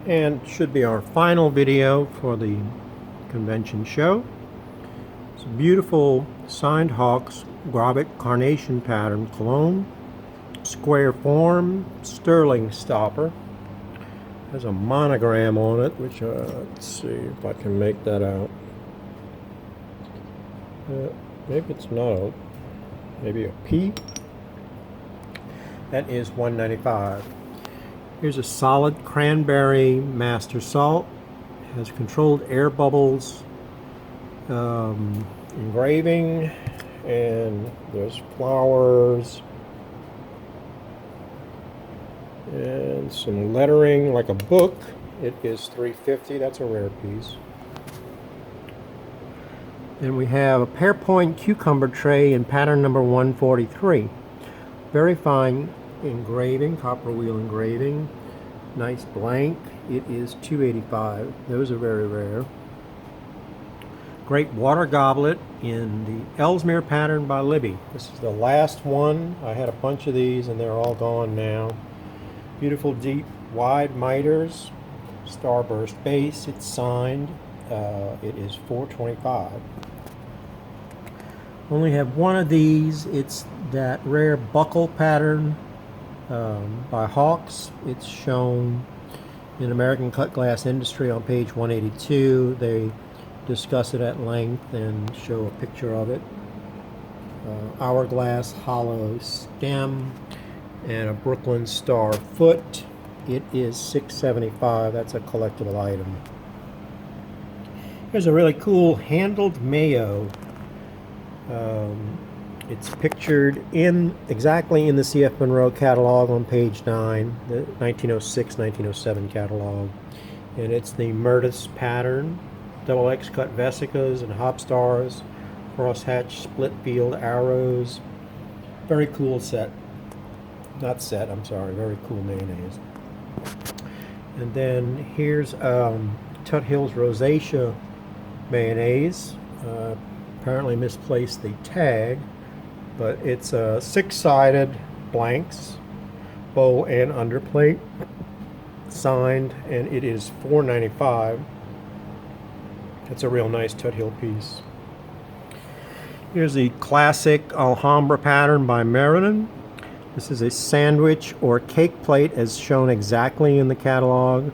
and should be our final video for the convention show. It's a beautiful signed hawks Grovic carnation pattern cologne, square form, sterling stopper. There's a monogram on it, which let's see if I can make that out. Maybe it's not maybe a P. That is $1.95. Here's a solid cranberry master salt. It has controlled air bubbles, engraving, and there's flowers and some lettering like a book. It is $3.50. That's a rare piece. Then we have a Pairpoint cucumber tray in pattern number 143. Very fine engraving, copper wheel engraving. Nice blank. It is $2.85. Those are very rare. Great water goblet in the Ellesmere pattern by Libby. This is the last one. I had a bunch of these and they're all gone now. Beautiful deep wide miters. Starburst base. It's signed. It is $4.25. Only have one of these. It's that rare buckle pattern by Hawks. It's shown in American Cut Glass Industry on page 182. They discuss it at length and show a picture of it. Hourglass hollow stem and a Brooklyn star foot. It is $6.75. That's a collectible item. Here's a really cool handled mayo. It's pictured exactly in the C.F. Monroe catalog on page 9, the 1906-1907 catalog. And it's the Myrtis pattern, double X cut vesicas and hop stars, crosshatch split field arrows. Very cool set. Not set, I'm sorry, very cool mayonnaise. And then here's Tuthill's Rosacea mayonnaise. Apparently misplaced the tag, but it's a 6-sided blanks, bow and underplate, signed, and it is $4.95. That's a real nice Tuthill piece. Here's the classic Alhambra pattern by Meriden. This is a sandwich or cake plate as shown exactly in the catalog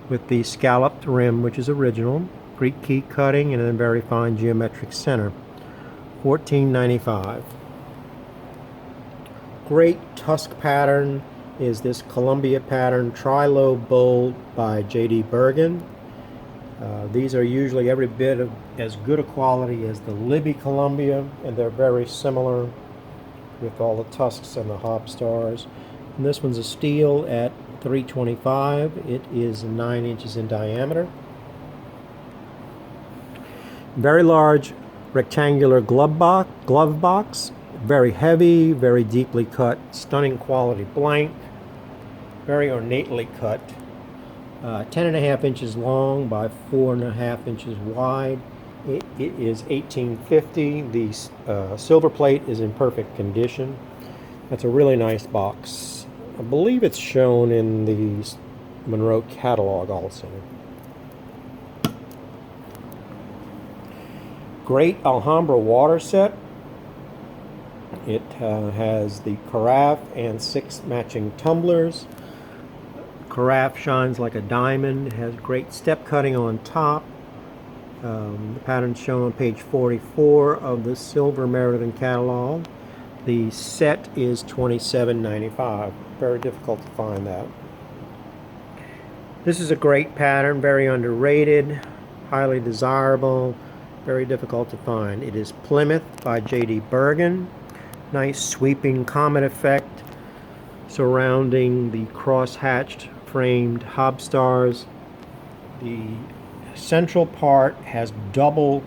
with the scalloped rim, which is original. Greek key cutting and a very fine geometric center. $14.95. Great tusk pattern is this Columbia pattern tri-lobe bowl by J.D. Bergen. These are usually every bit of as good a quality as the Libby Columbia, and they're very similar with all the tusks and the hop stars. And this one's a steel at $3.25. It is 9 inches in diameter. Very large rectangular glove box, very heavy, very deeply cut, stunning quality blank, very ornately cut, 10.5 inches long by 4.5 inches wide. It is $18.50. The silver plate is in perfect condition. That's a really nice box. I believe it's shown in the Monroe catalog also. Great Alhambra water set. It has the carafe and 6 matching tumblers. Carafe shines like a diamond. It has great step cutting on top. The pattern's shown on page 44 of the Silver Meriden catalog. The set is $27.95. Very difficult to find that. This is a great pattern, very underrated, highly desirable. Very difficult to find. It is Plymouth by J.D. Bergen. Nice sweeping comet effect surrounding the cross-hatched framed hob stars. The central part has double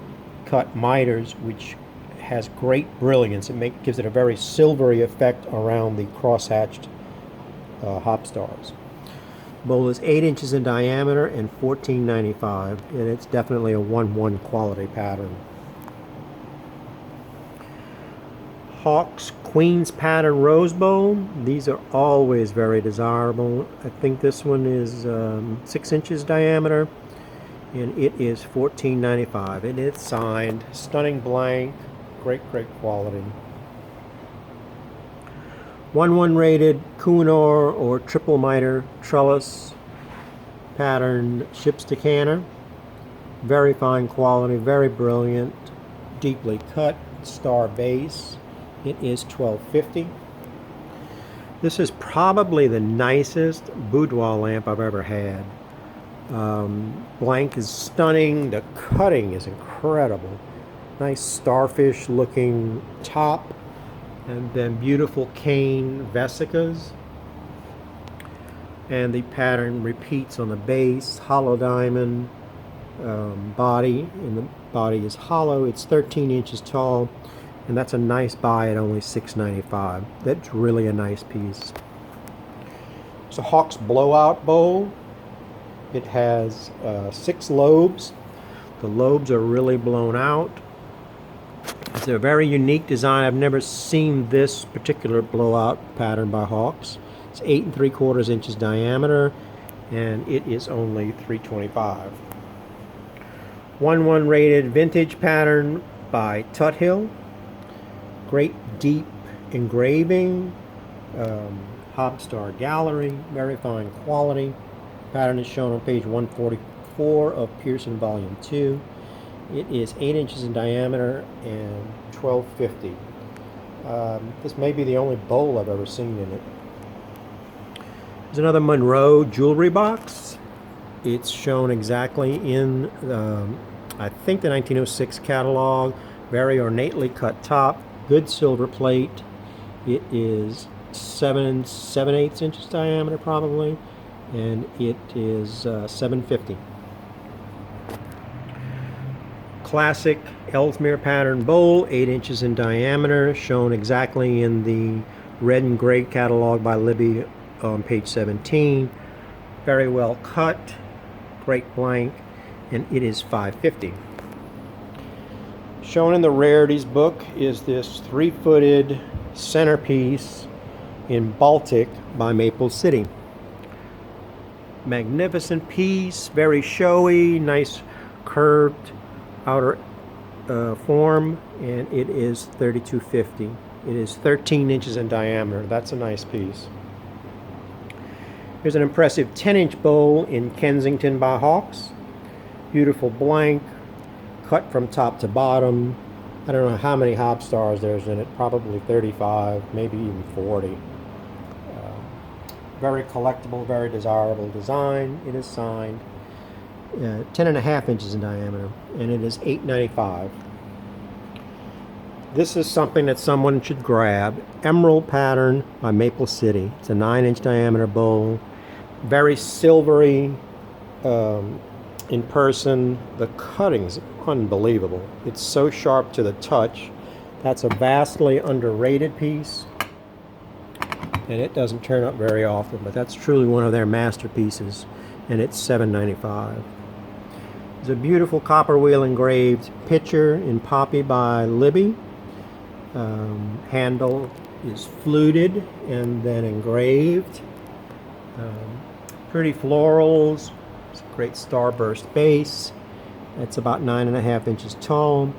cut miters, which has great brilliance. It gives it a very silvery effect around the cross-hatched hob stars. Bowl is 8 inches in diameter and $14.95, and it's definitely a 1-1 quality pattern. Hawks Queen's Pattern Rose Bowl. These are always very desirable. I think this one is 6 inches diameter, and it is $14.95. And it's signed. Stunning blank. Great quality. 1/1 rated Kohinoor or triple miter trellis pattern ship's decanter. Very fine quality, very brilliant, deeply cut, star base. It is $12.50. This is probably the nicest boudoir lamp I've ever had. Blank is stunning. The cutting is incredible. Nice starfish looking top, and then beautiful cane vesicas. And the pattern repeats on the base. Hollow diamond body, and the body is hollow. It's 13 inches tall, and that's a nice buy at only $6.95. That's really a nice piece. It's a Hawks blowout bowl. It has 6 lobes. The lobes are really blown out. It's a very unique design. I've never seen this particular blowout pattern by Hawks. It's 8 3/4 inches diameter, and it is only $3.25. 1/1 rated vintage pattern by Tuthill. Great deep engraving, Hobstar gallery, very fine quality. Pattern is shown on page 144 of Pearson Volume 2. It is 8 inches in diameter and $12.50. This may be the only bowl I've ever seen in it. There's another Monroe jewelry box. It's shown exactly in, I think, the 1906 catalog. Very ornately cut top, good silver plate. It is 7 7/8 inches diameter probably, and it is $7.50. Classic Ellesmere pattern bowl, 8 inches in diameter, shown exactly in the red and gray catalog by Libby on page 17. Very well cut, great blank, and it is $5.50. Shown in the Rarities book is this 3-footed centerpiece in Baltic by Maple City. Magnificent piece, very showy, nice curved outer form, and it is $32.50. It is 13 inches in diameter. That's a nice piece. Here's an impressive 10-inch bowl in Kensington by Hawks. Beautiful blank, cut from top to bottom. I don't know how many Hobstars there's in it, probably 35, maybe even 40. Very collectible, very desirable design. It is signed. 10.5 inches in diameter, and it is $8.95. This is something that someone should grab. Emerald pattern by Maple City. It's a 9-inch diameter bowl. Very silvery in person. The cutting's unbelievable. It's so sharp to the touch. That's a vastly underrated piece, and it doesn't turn up very often, but that's truly one of their masterpieces, and it's $7.95. There's a beautiful copper wheel engraved picture in poppy by Libby. Handle is fluted and then engraved. Pretty florals. It's a great starburst base. It's about 9.5 inches tall,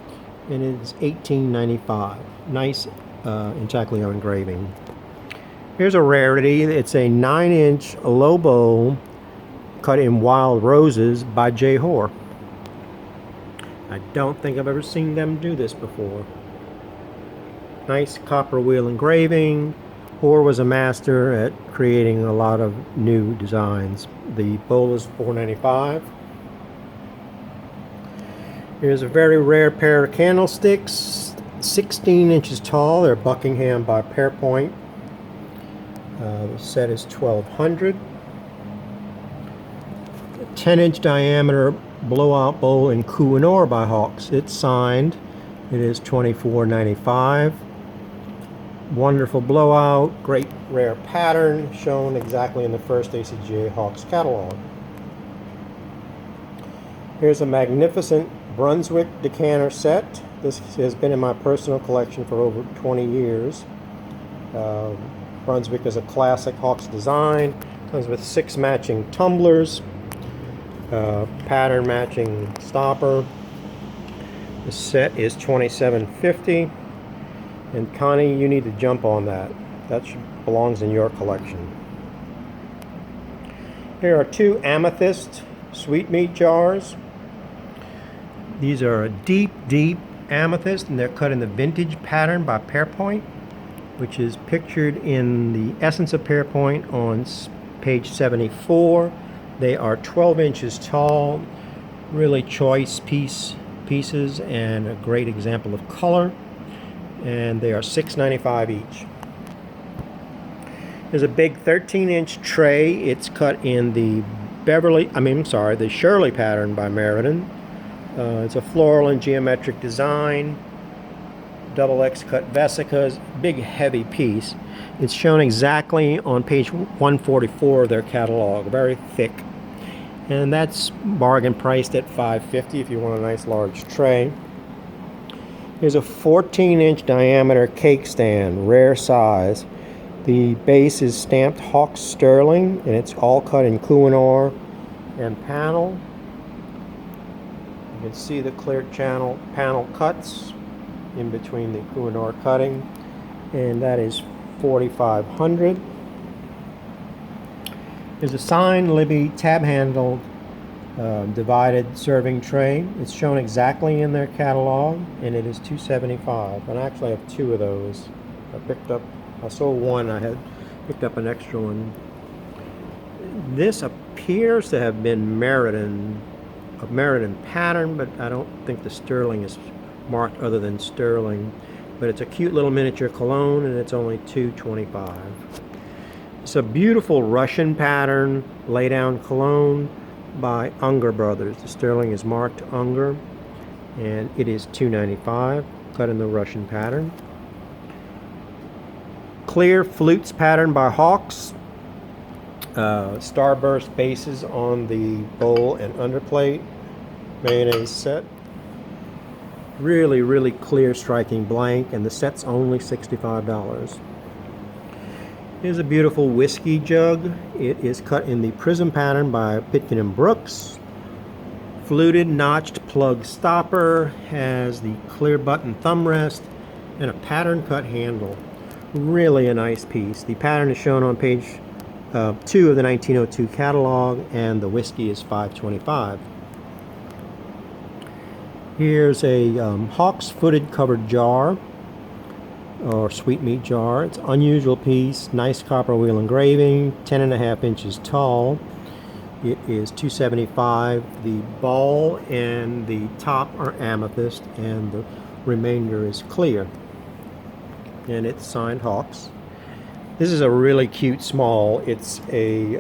and it is $18.95. Nice intaglio engraving. Here's a rarity. It's a 9-inch low bowl cut in wild roses by J. Hoare. I don't think I've ever seen them do this before. Nice copper wheel engraving. Hoare was a master at creating a lot of new designs. The bowl is $4.95. Here's a very rare pair of candlesticks, 16 inches tall. They're Buckingham by Pairpoint. The set is $1,200. 10-inch diameter blowout bowl in Kohinoor by Hawks. It's signed. It is $24.95. Wonderful blowout, great rare pattern, shown exactly in the first ACGA Hawks catalog. Here's a magnificent Brunswick Decanter set. This has been in my personal collection for over 20 years. Brunswick is a classic Hawks design. Comes with 6 matching tumblers, pattern matching stopper. The set is $27.50, and Connie, you need to jump on that. That belongs in your collection. Here are 2 amethyst sweetmeat jars. These are a deep amethyst, and they're cut in the vintage pattern by Pairpoint, which is pictured in the Essence of Pairpoint on page 74. They are 12 inches tall, really choice pieces, and a great example of color. And they are $6.95 each. There's a big 13-inch tray. It's cut in the the Shirley pattern by Meriden. It's a floral and geometric design. XX cut vesicas, big heavy piece. It's shown exactly on page 144 of their catalog, very thick. And that's bargain priced at $5.50 if you want a nice large tray. Here's a 14-inch diameter cake stand, rare size. The base is stamped Hawks sterling, and it's all cut in Kohinoor and panel. You can see the clear panel cuts in between the Kohinoor cutting, and that is $4,500. There's a signed Libby tab handled divided serving tray. It's shown exactly in their catalog, and it is $2.75. And I actually have 2 of those. I sold one. I had picked up an extra one. This appears to have been a Meriden pattern, but I don't think the sterling is marked other than sterling. But it's a cute little miniature cologne, and it's only $2.25. It's a beautiful Russian pattern lay-down cologne by Unger Brothers. The sterling is marked Unger, and it is $2.95, cut in the Russian pattern. Clear flutes pattern by Hawks. Starburst bases on the bowl and underplate. Mayonnaise set. Really clear striking blank, and the set's only $65. Here's a beautiful whiskey jug. It is cut in the prism pattern by Pitkin & Brooks. Fluted notched plug stopper, has the clear button thumb rest, and a pattern cut handle. Really a nice piece. The pattern is shown on page 2 of the 1902 catalog, and the whiskey is $5.25. Here's a Hawks footed covered jar, or sweetmeat jar. It's an unusual piece, nice copper wheel engraving, 10.5 inches tall. It is $2.75. The ball and the top are amethyst, and the remainder is clear. And it's signed Hawks. This is a really cute small. It's a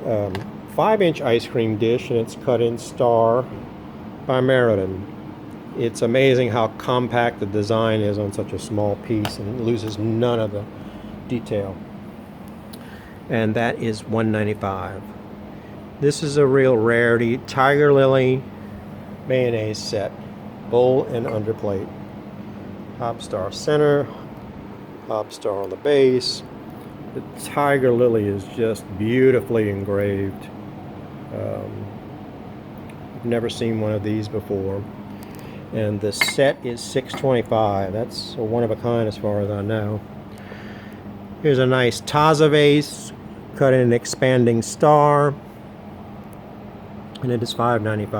5-inch ice cream dish, and it's cut in star by Meriden. It's amazing how compact the design is on such a small piece, and it loses none of the detail. And that is $1.95. This is a real rarity, Tiger Lily mayonnaise set, bowl and underplate. Top star center, top star on the base. The Tiger Lily is just beautifully engraved. I've never seen one of these before. And the set is $6.25. That's a one of a kind as far as I know. Here's a nice Taza vase, cut in an expanding star, and it is $5.95.